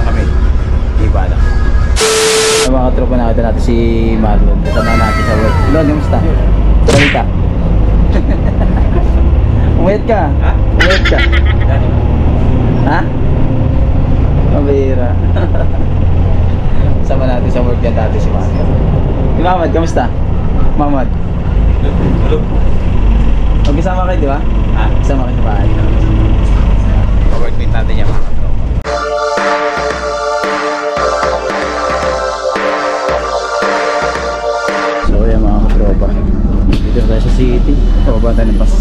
lang kami. Di ba lang. Ang mga tropa nakita natin si Marlon. Kasama natin sa work. Lon, kamusta? Salita. Umayat ka? Ha? Umayat ka? Ha? Mabira. Kasama natin sa work yan dati si Marlon. Si Mamad, kamusta? Mamad. Hello. Magkasama kayo, di ba? Ha? Kasama kayo sa bahay. Pa-workmate natin yan mga tropa. So yan mga tropa. Dito tayo sa city. Pababa tayo ng bus.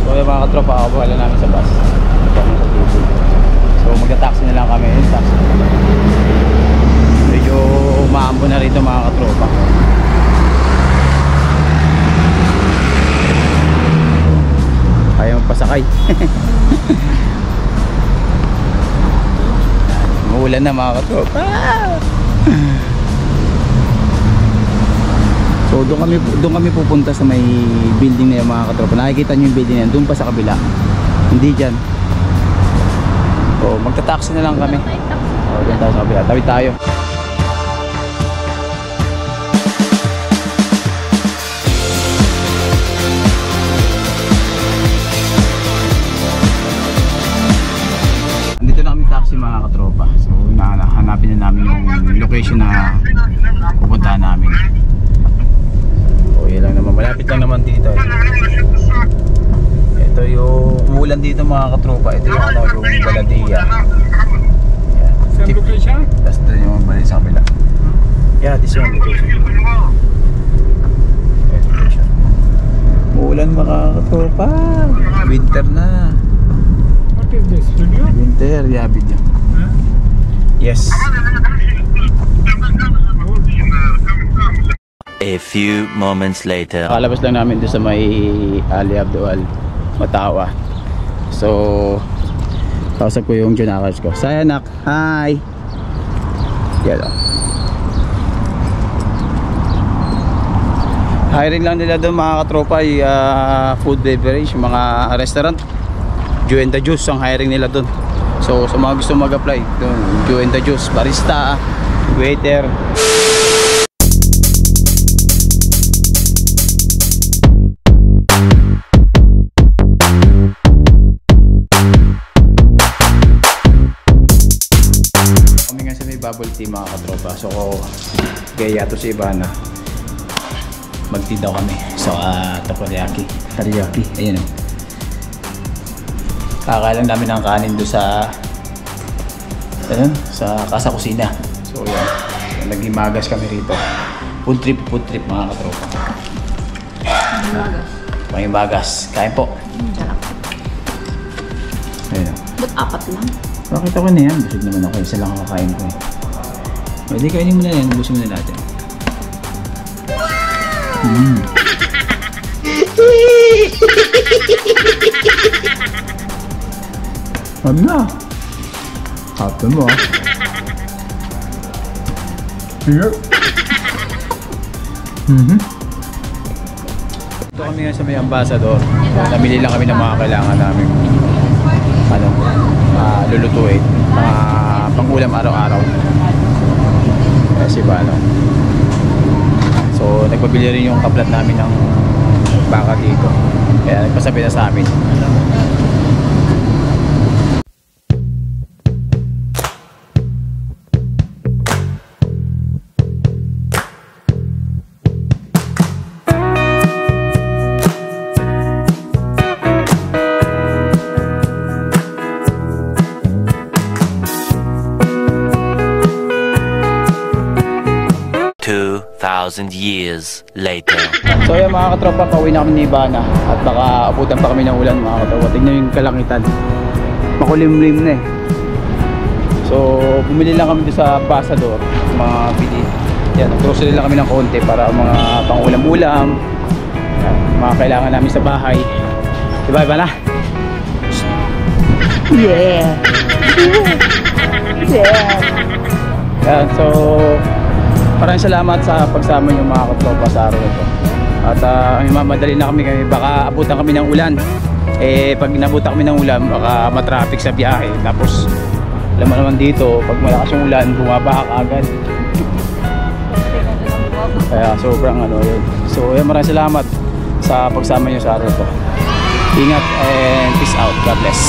So yan mga tropa, ako wala namin sa bus. So magta-taxi na lang kami. Taxi. Medyo umaambo na rito mga tropa. Ayaw magpasakay. Umuulan na mga katropa. So doon kami pupunta sa may building na yung mga katropa. Nakikita nyo yung building na yan, doon pa sa kabila. Hindi dyan. So magta-taxi na lang kami. Doon tayo sa kabila. Tawid tayo. Taxi mga katropa. So hanapin na namin yung location na pupuntahan namin. So yun lang naman, malapit lang naman dito. Ito yung umulan dito mga katropa. Ito yung yung Baladia. Same location? Tapos ito yung balik sa kabila. Yeah, this one location. Umulan mga katropa. Winter na. What is this? Studio? Winter, yeah, video. Huh? Yes. A few moments later. Kalabas lang namin doon sa may Ali Abdul Matawa. So, kausap ko yung junakers ko. Say anak, hi! Yan o. Hiring lang nila doon mga katropa, food beverage, mga restaurant. Joe and the Juice ang hiring nila doon. So sa mga gusto mag-apply doon, Joe and the Juice, barista, waiter. Kami nga sa may bubble tea mga katropa. So gaya to si Ivana. Mag-tea daw kami sa takoyaki. Teriyaki. Ayun o. Kakalang namin ng kanin doon sa Casa Kusina. So yan, nag-imagas kami rito. Food trip mga katropa. Pangimagas. Kain po. Sarap. Ayun. Ba't apat lang? Bakit ako na yan? Busog naman ako. Isa lang ang kakain ko. Pwede kainin mo na yan. Busin mo na natin. Sabi na. Hato mo ah. Here. Ito kami nga sa may Ambassador. Namili lang kami ng mga kailangan namin. Lulutuin. Mga pangulam araw-araw. Kasi ba So nagpabili rin yung kaplat namin ng baka dito. Kaya nagpasabi na sa amin. 2,000 years later. So yan mga katropa, pauwi na kami ni Ivana at baka abutan pa kami ng ulan mga katropa. Tingnan yung kalangitan, makulimlim na eh. So bumili lang kami sa Ambassador, mga bili. Yan, grocery lang kami ng konti para mga pang-ulam-ulam, mga kailangan namin sa bahay. Diba Ivana? Yeah! Yeah! Yan, so maraming salamat sa pagsama niyo mga katropa sa araw ito. At mamadali na kami, baka abutan kami ng ulan. Eh pag nabuta kami ng ulan, baka matraffic sa biyahe. Tapos alam mo naman dito, pag malakas yung ulan, bumaba ka agad. Kaya sobrang ano yun. So yan, maraming salamat sa pagsama nyo sa araw to. Ingat and peace out. God bless.